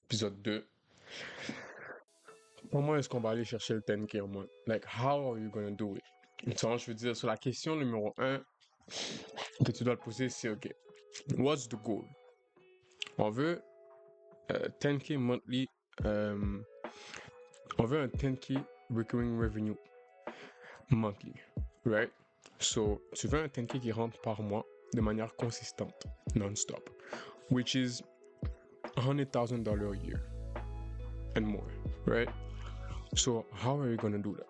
épisode 2. Comment est-ce qu'on va aller chercher le 10K en mois? Like, how are you gonna do it? Donc, je veux dire, sur la question numéro 1 que tu dois te poser, c'est OK, what's the goal? On veut 10K monthly, on veut un 10K recurring revenue monthly, right? So, tu veux un 10K qui rentre par mois de manière consistante, non-stop, which is $100,000 a year and more, right? So, how are you gonna do that?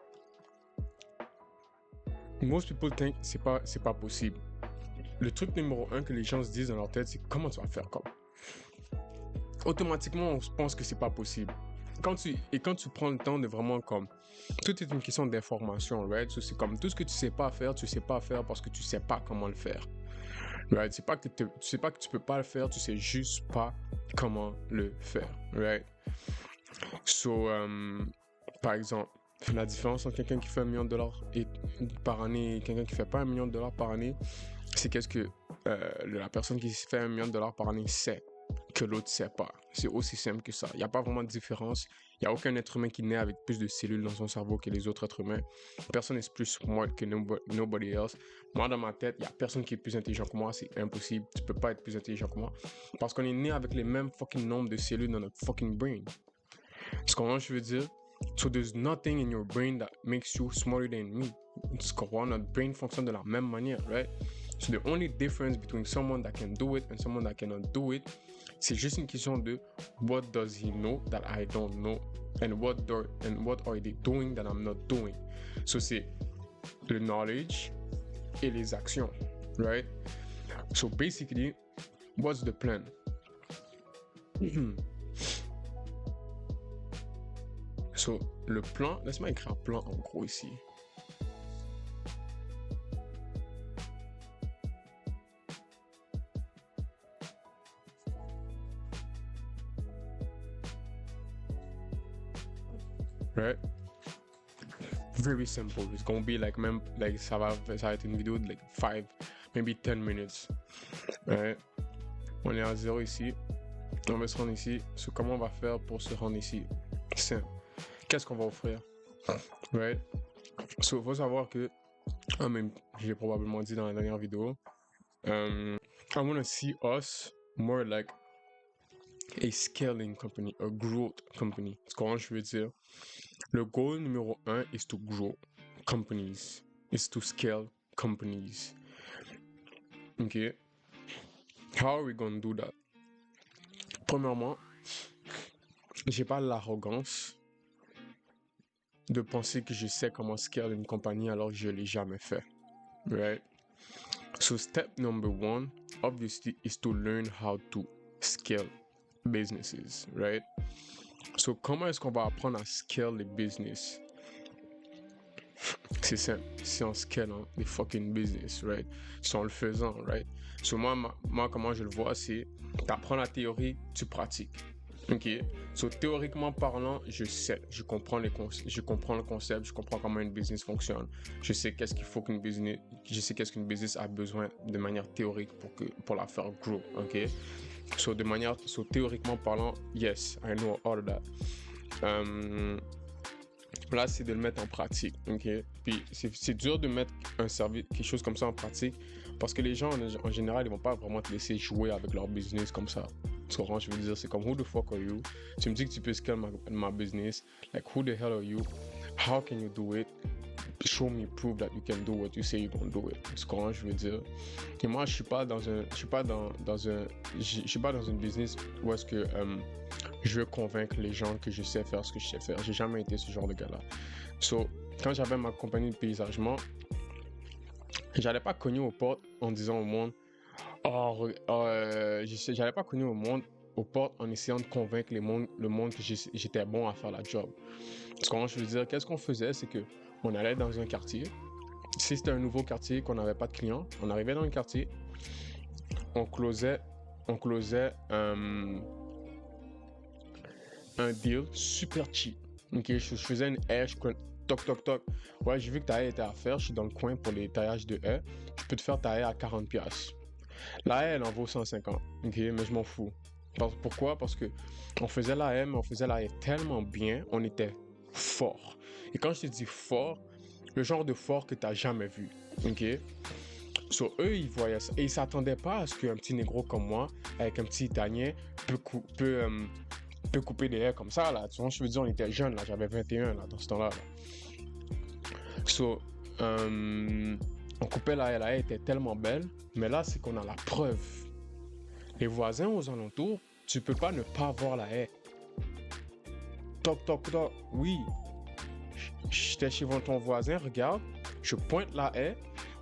Most people think c'est pas possible. Le truc numéro 1 que les gens se disent dans leur tête, c'est comment tu vas faire comme? Automatiquement, on se pense que c'est pas possible. Quand tu prends le temps de vraiment comme, tout est une question d'information, right? So, c'est comme tout ce que tu sais pas faire parce que tu sais pas comment le faire, right? Tu sais pas que tu peux pas le faire, tu sais juste pas comment le faire, right? So, par exemple, la différence entre quelqu'un qui fait $1 million par année et quelqu'un qui fait pas $1 million par année, c'est qu'est-ce que la personne qui fait $1 million par année sait que l'autre sait pas. C'est aussi simple que ça. Il n'y a pas vraiment de différence. Il n'y a aucun être humain qui naît avec plus de cellules dans son cerveau que les autres êtres humains. Personne n'est plus smart que nobody else. Moi, dans ma tête, il n'y a personne qui est plus intelligent que moi. C'est impossible. Tu peux pas être plus intelligent que moi. Parce qu'on est né avec les mêmes fucking nombres de cellules dans notre fucking brain. Tu comprends ce que je veux dire? So there's nothing in your brain that makes you smarter than me. Tu comprends? Notre brain fonctionne de la même manière, right? So the only difference between someone that can do it and someone that cannot do it, c'est juste une question de what does he know that I don't know, and what are they doing that I'm not doing. So c'est le knowledge et les actions, right? So basically, what's the plan? So, le plan, laisse-moi écrire plan en gros ici. Right? Very simple. It's gonna be like, même, like, ça va être une vidéo de like 5, maybe 10 minutes. Right? On est à 0 ici. On va se rendre ici. So, comment on va faire pour se rendre ici? Simple. Qu'est-ce qu'on va offrir? Right? So, faut savoir que, même, j'ai probablement dit dans la dernière vidéo, I want to see us more like a scaling company, a growth company. C'est comment je veux dire? Le goal numéro 1 is to grow companies, is to scale companies. Okay? How are we gonna do that? Premièrement, j'ai pas l'arrogance de penser que je sais comment scale une compagnie alors que je l'ai jamais fait. Right? So step number 1, obviously, is to learn how to scale businesses, right? So comment est-ce qu'on va apprendre à scale les business? C'est simple, c'est en scalant les fucking business, right? C'est en le faisant, right? So moi, comment je le vois, c'est t'apprends la théorie, tu pratiques. Ok, so théoriquement parlant, je sais, je comprends le concept, je comprends comment une business fonctionne, je sais qu'est-ce qu'une business a besoin de manière théorique pour la faire grow, ok. So théoriquement parlant, yes, I know all of that. Là, c'est de le mettre en pratique, ok. Puis c'est dur de mettre quelque chose comme ça en pratique parce que les gens en général, ils vont pas vraiment te laisser jouer avec leur business comme ça. Tu comprends? Je veux dire, c'est comme who the fuck are you? Tu me dis que tu peux scale ma business. Like who the hell are you? How can you do it? Show me proof that you can do what you say you can do it. Tu comprends? Je veux dire. Et moi, je suis pas dans une business où est-ce que je veux convaincre les gens que je sais faire ce que je sais faire. J'ai jamais été ce genre de gars-là. So, quand j'avais ma compagnie de paysagement, j'allais pas cogner aux portes en disant au monde j'allais pas cogner aux portes en essayant de convaincre le monde que j'étais bon à faire la job. Ce que je veux dire, qu'est-ce qu'on faisait, c'est que on allait dans un quartier. Si c'était un nouveau quartier qu'on n'avait pas de clients, on arrivait dans le quartier, on closait un deal super cheap. Ok, je faisais une haie, toc toc toc. Ouais, j'ai vu que ta haie était à faire, je suis dans le coin pour les taillages de haie. Je peux te faire ta haie à 40$. La haie, elle en vaut 150, ok, mais je m'en fous. Pourquoi? Parce que on faisait la haie, mais on faisait la haie tellement bien, on était fort. Et quand je te dis fort, le genre de fort que tu n'as jamais vu. OK? So, eux, ils voyaient ça. Et ils s'attendaient pas à ce qu'un petit négro comme moi, avec un petit italien, peut couper des haies comme ça, là. Tu vois, je veux dire, on était jeunes, là. J'avais 21, là, dans ce temps-là. So, on coupait la haie était tellement belle. Mais là, c'est qu'on a la preuve. Les voisins aux alentours, tu peux pas ne pas voir la haie. Toc, toc, toc. Oui. J'étais chez ton voisin, regarde. Je pointe la haie.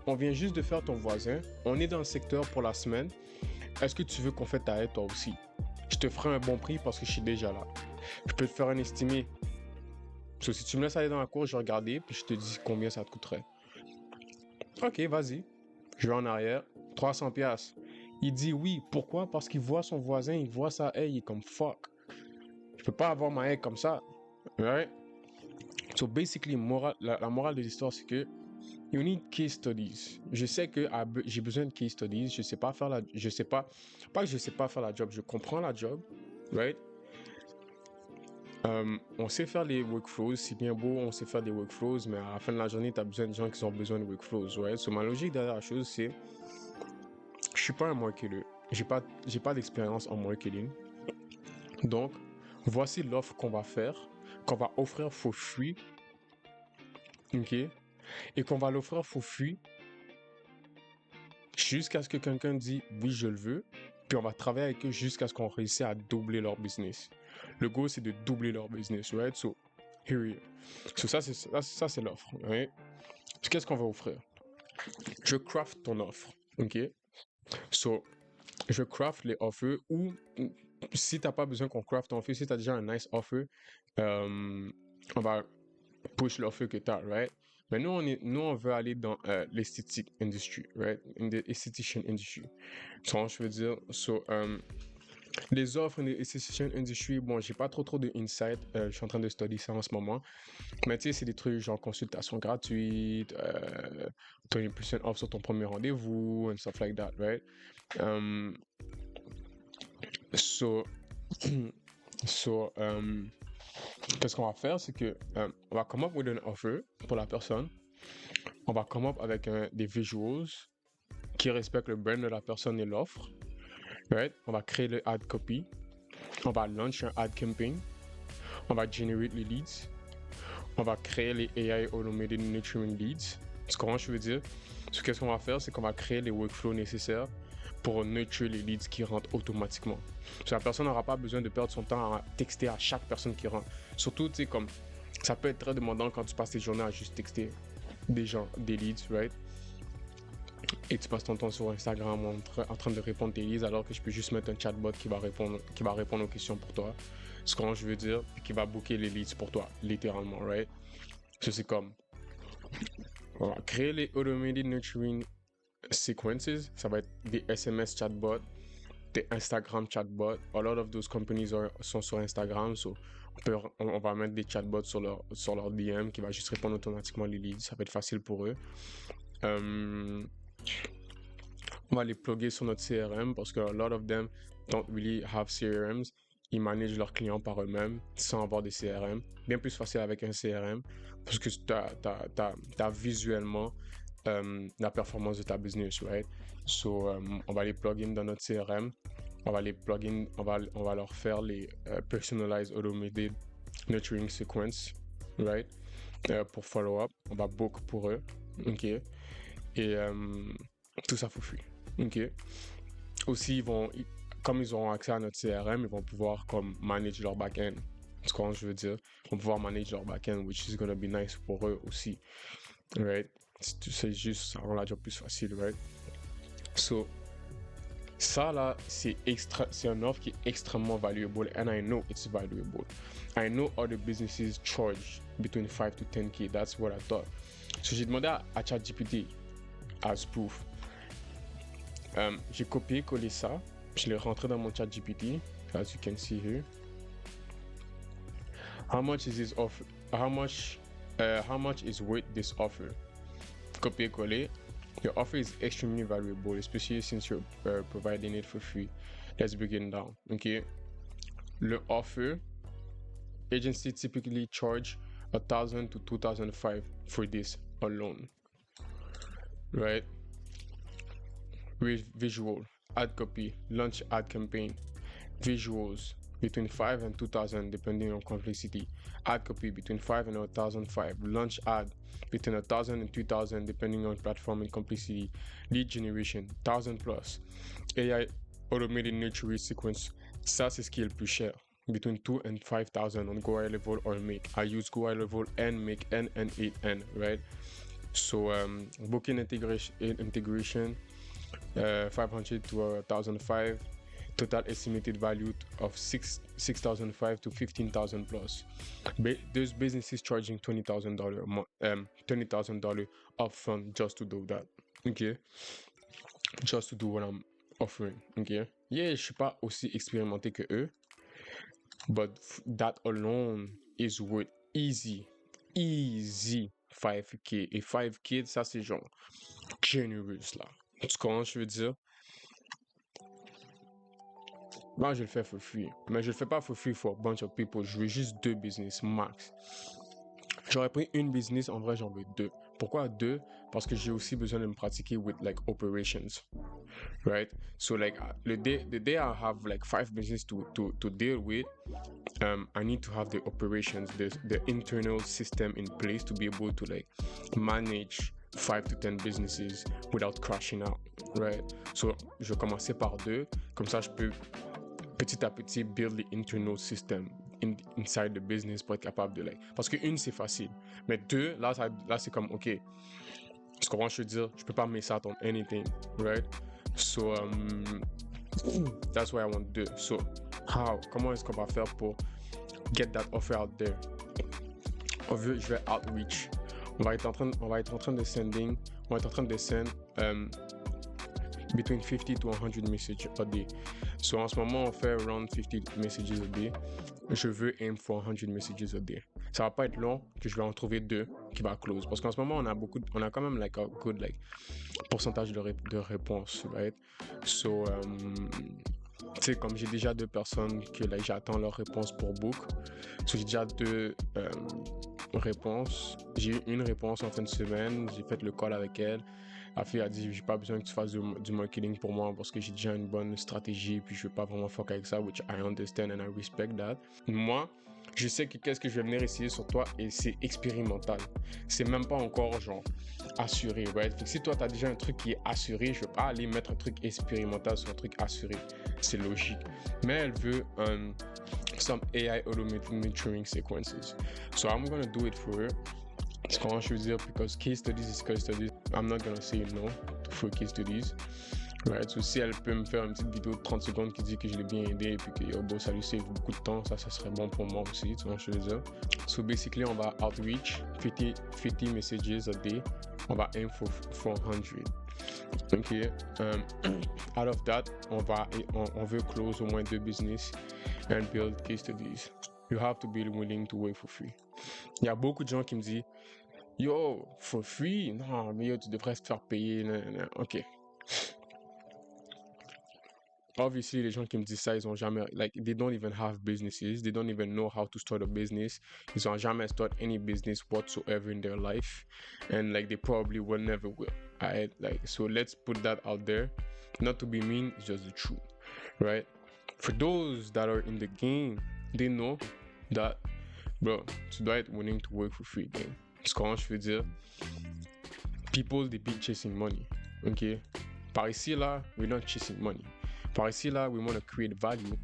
On vient juste de faire ton voisin. On est dans le secteur pour la semaine. Est-ce que tu veux qu'on fasse ta haie toi aussi? Je te ferai un bon prix parce que je suis déjà là. Je peux te faire un estimé. So, si tu me laisses aller dans la cour, je vais regarder puis je te dis combien ça te coûterait. Ok, vas-y. Je vais en arrière. 300$. Il dit oui. Pourquoi? Parce qu'il voit son voisin, il voit sa haie, il est comme fuck. Je peux pas avoir ma haie comme ça. Right? So basically, la morale de l'histoire, c'est que you need case studies. Je sais que j'ai besoin de case studies. Je sais pas faire la... Je sais pas... Pas que je sais pas faire la job. Je comprends la job. Right? On sait faire les workflows. C'est bien beau, on sait faire des workflows. Mais à la fin de la journée, tu as besoin de gens qui ont besoin de workflows. Right? So ma logique derrière la chose, c'est... Je suis pas un marketeur. J'ai pas d'expérience en marketing. Donc, voici l'offre qu'on va faire, qu'on va offrir for free. OK? Et qu'on va l'offrir for free jusqu'à ce que quelqu'un dise oui, je le veux. Puis on va travailler avec eux jusqu'à ce qu'on réussisse à doubler leur business. Le goal, c'est de doubler leur business, right? So, here we are. So, ça, c'est l'offre, right? Qu'est-ce qu'on va offrir? Je craft ton offre, OK? So, je craft les offers ou si t'as pas besoin qu'on craft ton offer, si t'as déjà un nice offer, on va push l'offer que t'as, right? Mais nous, on veut aller dans l'esthétique industry, right? In the esthetician industry. So, je veux dire, les offres in the esthetician industry, bon, j'ai pas trop de insight. Je suis en train de study ça en ce moment. Mais tu sais, c'est des trucs genre consultation gratuite, 20% off sur ton premier rendez-vous, and stuff like that, right? Qu'est-ce qu'on va faire, c'est que on va come up with an offer pour la personne. On va come up avec des visuals qui respectent le brand de la personne et l'offre. Right? On va créer le ad copy. On va launch un ad campaign. On va generate les leads. On va créer les AI automated nurturing leads. Comment je veux dire? Qu'est-ce qu'on va faire, c'est qu'on va créer les workflows nécessaires pour nurture les leads qui rentrent automatiquement. La personne n'aura pas besoin de perdre son temps à texter à chaque personne qui rentre. Surtout, tu sais, comme ça peut être très demandant quand tu passes tes journées à juste texter des gens, des leads, right? Et tu passes ton temps sur Instagram en train de répondre tes leads alors que je peux juste mettre un chatbot qui va répondre aux questions pour toi. Ce que je veux dire, qui va booker les leads pour toi, littéralement, right? C'est comme, on va créer les automated nurturing sequences. Ça va être des SMS chatbots, des Instagram chatbots. A lot of those companies sont sur Instagram, so on va mettre des chatbots sur leur DM qui va juste répondre automatiquement les leads. Ça va être facile pour eux. On va les plugger sur notre CRM parce que a lot of them don't really have CRMs. Ils managent leurs clients par eux-mêmes sans avoir des CRM. Bien plus facile avec un CRM parce que t'as visuellement la performance de ta business, right? So, on va les plugin dans notre CRM. On va les plugin, on va leur faire les personalized automated nurturing sequence, right? Pour follow-up, on va book pour eux, ok? Et tout ça for free, ok? Aussi, comme ils auront accès à notre CRM, ils vont pouvoir comme manage leur back-end. C'est ce que je veux dire. Ils vont pouvoir manage leur back-end, which is gonna be nice pour eux aussi, right? C'est juste, ça rend la job plus facile, right? So, ça là, c'est une offre qui est extrêmement valuable, and I know it's valuable. I know other businesses charge between 5 to 10K. That's what I thought. So, j'ai demandé à ChatGPT as proof. J'ai copié-collé ça. Je l'ai rentré dans mon ChatGPT, as you can see here. How much is this offer? How much is worth this offer? Copier-coller. Your offer is extremely valuable, especially since you're providing it for free. Let's break it down. Okay. Le offer, agency typically charge $1,000 to $2,500 for this alone, right? With visual, ad copy, launch ad campaign, visuals between 5 and 2,000 depending on complexity, ad copy between 5 and 1,005, launch ad between 1,000 and 2,000 depending on platform and complexity, lead generation 1,000 plus, AI automated nurture sequence. Ça c'est ce qui est le plus cher, between 2 and 5,000 on Go High Level or Make. I use Go High Level and Make N and 8N, right? So booking integration 500 to 1,005, total estimated value of 6,500 to 15,000 plus. There's businesses charging $20,000 upfront just to do that. Okay, just to do what I'm offering. Okay, yeah, je suis pas aussi expérimenté que eux, but that alone is worth easy 5K. Et 5K, ça c'est genre generous là. Tu comprends ce que je veux dire? Moi, je le fais for free. Mais je le fais pas for free for a bunch of people. Je veux juste 2 business max. J'aurais pris une business, en vrai, j'en veux 2. Pourquoi 2? Parce que j'ai aussi besoin de me pratiquer with like operations. Right? So like the day I have like 5 business to deal with, I need to have the operations, the internal system in place to be able to like manage 5 to 10 businesses without crashing out, right? So je vais commencer par 2, comme ça je peux petit à petit build the internal system inside the business pour être capable de like, parce que une c'est facile, mais 2 là c'est comme ok, tu comprends ce que je veux dire? Je peux pas miss out on anything, right? So that's why I want 2. So comment est-ce qu'on va faire pour get that offer out there? Je vais outreach. On va être en train de send between 50 to 100 messages a day. So en ce moment, on fait around 50 messages a day. Je veux aim for 100 messages a day. Ça va pas être long que je vais en trouver 2 qui va close. Parce qu'en ce moment, on a quand même like a good like pourcentage de réponses, right? So, tu sais, comme j'ai déjà 2 personnes que like, j'attends leur réponse pour book. So j'ai déjà 2 réponses. J'ai eu une réponse en fin de semaine. J'ai fait le call avec elle. La fille a dit j'ai pas besoin que tu fasses du marketing pour moi parce que j'ai déjà une bonne stratégie puis je veux pas vraiment fuck avec ça, which I understand and I respect that. Moi, je sais que qu'est-ce que je vais venir essayer sur toi et c'est expérimental. C'est même pas encore genre assuré, right? Fait que si toi t'as déjà un truc qui est assuré, je vais pas aller mettre un truc expérimental sur un truc assuré. C'est logique. Mais elle veut some AI automated nurturing sequences. So I'm gonna do it for her. C'est comment je veux dire, because case studies is case studies. I'm not gonna say no for case studies. Right? So si elle peut me faire une petite vidéo de 30 secondes qui dit que je l'ai bien aidé et puis que yo, bon, ça lui save beaucoup de temps, ça serait bon pour moi aussi, tu vois ce que je veux dire. So basically, on va outreach 50 messages a day. On va aim for 400. Ok. Out of that, on veut close au moins 2 business and build case studies. You have to be willing to work for free. Il y a beaucoup de gens qui me disent yo, for free? Non, mais yo, tu devrais te faire payer. Ok. Obviously, les gens qui me disent ça, ils ont jamais, like, they don't even have businesses. They don't even know how to start a business. Ils ont jamais start any business whatsoever in their life. And, like, they probably will never will. Alright? Like, so let's put that out there. Not to be mean, it's just the truth. Right? For those that are in the game, they know that, bro, tu dois être willing to work for free, man. Parce que comment je veux dire, people, they be chasing money. Ok? Par ici, là, we're not chasing money. Par ici, là, we want to create value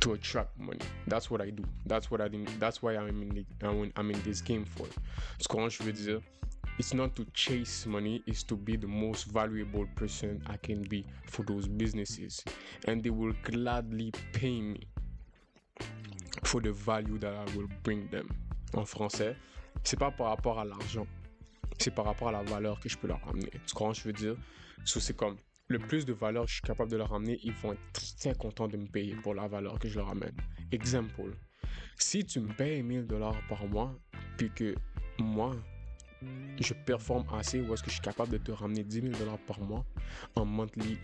to attract money. That's what I do. That's what I do. That's why I'm in this game for. Ce que je veux dire, it's not to chase money, it's to be the most valuable person I can be for those businesses. And they will gladly pay me for the value that I will bring them. En français, c'est pas par rapport à l'argent, c'est par rapport à la valeur que je peux leur ramener. Tu comprends ce que je veux dire? So, c'est comme le plus de valeur que je suis capable de leur ramener, ils vont être très contents de me payer pour la valeur que je leur amène. Exemple, si tu me payes $1,000 par mois, puis que moi, je performe assez ou est-ce que je suis capable de te ramener 10 000 $ par mois en monthly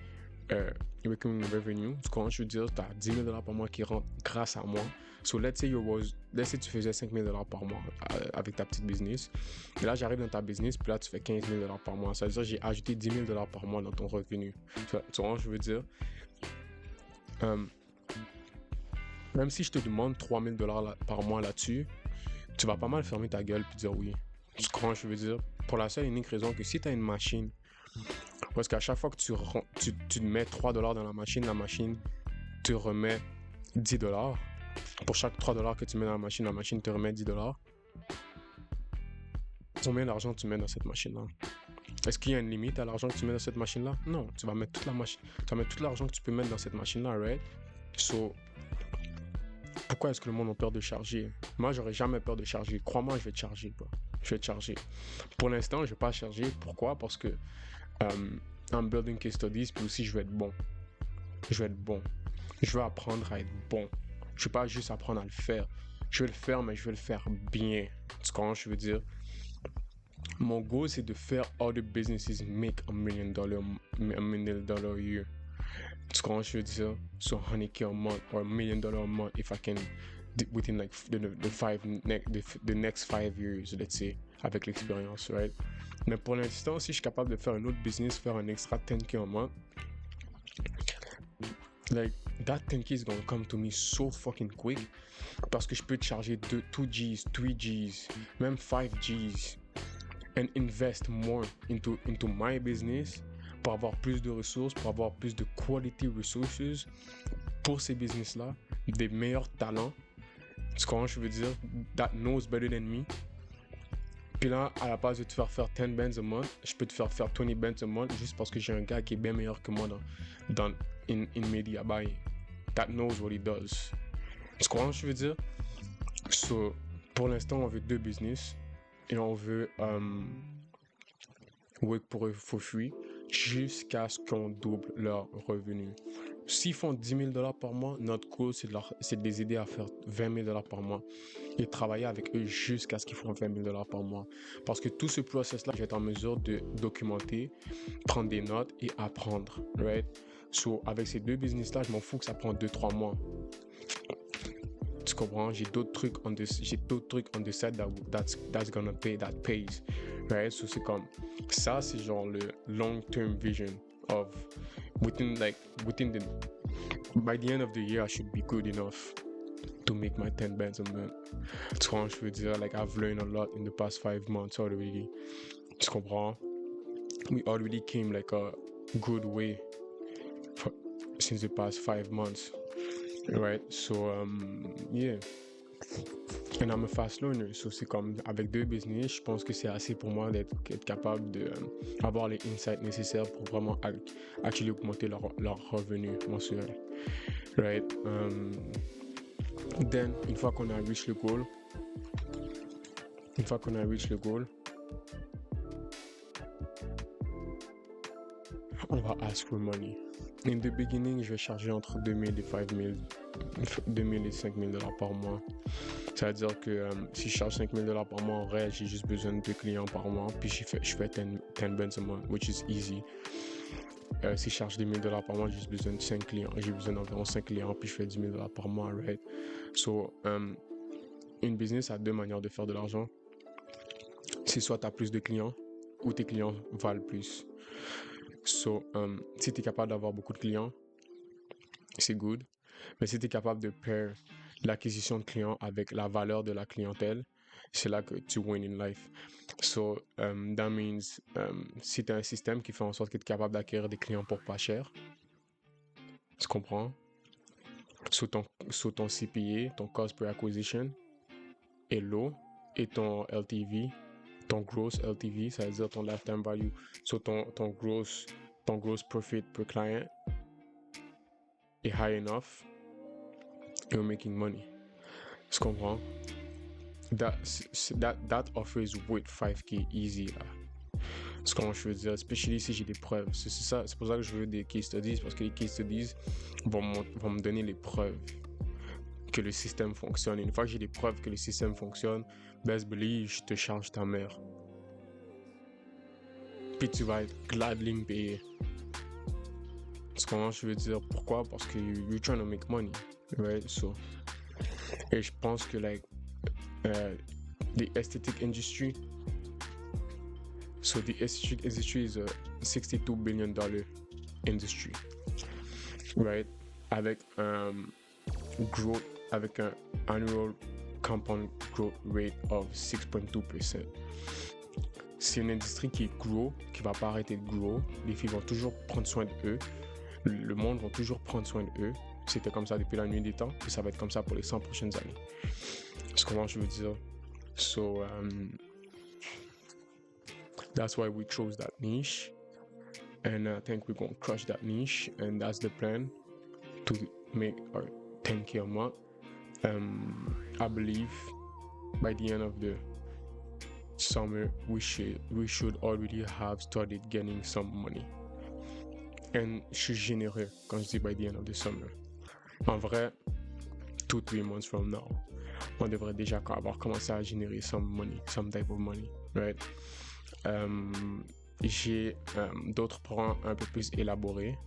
recurring revenue. Tu comprends? Je veux dire, tu as 10 000 $ par mois qui rentrent grâce à moi. So let's say tu faisais 5 000 $ par mois avec ta petite business. Et là, j'arrive dans ta business, puis là, tu fais 15 000 $ par mois. Ça veut dire que j'ai ajouté 10 000 $ par mois dans ton revenu. Tu vois, je veux dire, même si je te demande 3 000 $ par mois là-dessus, tu vas pas mal fermer ta gueule puis dire oui. Tu comprends, je veux dire, pour la seule et unique raison que si tu as une machine, parce qu'à chaque fois que tu mets 3 $ dans la machine te remet 10 $. Pour chaque 3 $ que tu mets dans la machine te remet 10 $. Combien d'argent tu mets dans cette machine-là? Est-ce qu'il y a une limite à l'argent que tu mets dans cette machine-là? Non, tu vas mettre tout l'argent que tu peux mettre dans cette machine-là, right? So, pourquoi est-ce que le monde a peur de charger? Moi, j'aurais jamais peur de charger. Crois-moi, je vais te charger, quoi. Je vais te charger. Pour l'instant, je vais pas charger. Pourquoi? Parce que I'm building case studies, puis aussi, je veux être bon. Je veux être bon. Je veux apprendre à être bon. Je veux pas juste apprendre à le faire. Je veux le faire, mais je veux le faire bien. Tu comprends ce que je veux dire? Mon goal, c'est de faire other businesses make $1 million a year. Tu comprends ce que je veux dire? So 100K a month or $1 million a month if I can within like the next 5 years, let's say, avec l'expérience, right? Mais pour l'instant, si je suis capable de faire un autre business, faire un extra 10K a month, like that 10K is gonna come to me so fucking quick parce que je peux te charger 2 Gs, 3 Gs, même 5 Gs and invest more into my business pour avoir plus de ressources, pour avoir plus de quality resources pour ces business-là, des meilleurs talents. Tu comprends ce que je veux dire? That knows better than me. Puis là, à la base de te faire 10 bands a month, je peux te faire 20 bands a month juste parce que j'ai un gars qui est bien meilleur que moi in media buying. That knows what he does. Tu comprends ce que je veux dire? So, pour l'instant, on veut 2 business et on veut work pour eux for free jusqu'à ce qu'on double leur revenu. S'ils font 10 000 $ par mois, notre goal, c'est de les aider à faire 20 000 $ par mois et travailler avec eux jusqu'à ce qu'ils font 20 000 $ par mois. Parce que tout ce process-là, je vais être en mesure de documenter, prendre des notes et apprendre, right? So, avec ces 2 business-là, je m'en fous que ça prend 2-3 mois. Tu comprends? J'ai d'autres trucs on the side that's gonna pay, that pays, right? So, c'est comme, ça, c'est genre le long-term vision of by the end of the year, I should be good enough to make my 10 bands a month. Tu comprends, je veux dire, like I've learned a lot in the past 5 months already. Tu comprends? We already came like a good way since the past 5 months, right? So, yeah. And I'm a fast learner, so c'est comme avec 2 business, je pense que c'est assez pour moi d'être capable d'avoir les insights nécessaires pour vraiment actually augmenter leur revenu mensuel, right? Then, une fois qu'on a reach le goal, on va ask for money. In the beginning, je vais charger entre 2 000 et 5 000 $ par mois. Ça veut dire que si je charge 5 000 $ par mois, en vrai, j'ai juste besoin de 2 clients par mois, puis je fais 10 bands a month, which is easy. Si je charge 10 000 $ par mois, j'ai juste besoin de 5 clients. J'ai besoin d'environ 5 clients, puis je fais 10 000 $ par mois, right? So, une business a 2 manières de faire de l'argent. C'est soit tu as plus de clients, ou tes clients valent plus. So, si tu es capable d'avoir beaucoup de clients, c'est good. Mais si tu es capable de pair l'acquisition de clients avec la valeur de la clientèle, c'est là que tu win in life. So, that means, si tu as un système qui fait en sorte que tu es capable d'acquérir des clients pour pas cher, tu comprends? Sur ton CPA, ton cost per acquisition, est low, et ton LTV, ton gross LTV, ça veut dire ton lifetime value, sur ton gross profit per client est high enough, you're making money. Tu comprends? That offers with 5K easy là. C'est comment je veux dire, especially si j'ai des preuves. C'est pour ça que je veux des case studies, parce que les case studies vont me donner les preuves que le système fonctionne. Et une fois que j'ai des preuves que le système fonctionne, best believe, je te charge ta mère. puis tu vas être gladly me payer. C'est comment je veux dire. Pourquoi? Parce que you're trying to make money, right? So, et je pense que like the aesthetic industry. So the aesthetic industry is a $62 billion industry, right? Avec growth, avec un annual compound growth rate of 6.2%. C'est une industrie qui grow, qui va pas arrêter de grow. Les filles vont toujours prendre soin d'eux. Le monde va toujours prendre soin d'eux. C'était comme ça depuis la nuit des temps, et ça va être comme ça pour les 100 prochaines années. C'est comment je veux dire. So, that's why we chose that niche. And I think we're going to crush that niche. And that's the plan to make our 10K a month. I believe by the end of the summer, we should already have started getting some money. And je suis généreux quand je dis by the end of the summer. En vrai, 2-3 months from now, on devrait déjà avoir commencé à générer some money, some type of money, right? J'ai d'autres plans un peu plus élaborés,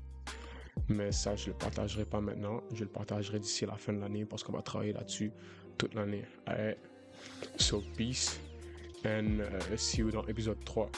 mais ça je le partagerai pas maintenant. Je le partagerai d'ici la fin de l'année parce qu'on va travailler là-dessus toute l'année. Alright? So peace and see you dans l'épisode 3.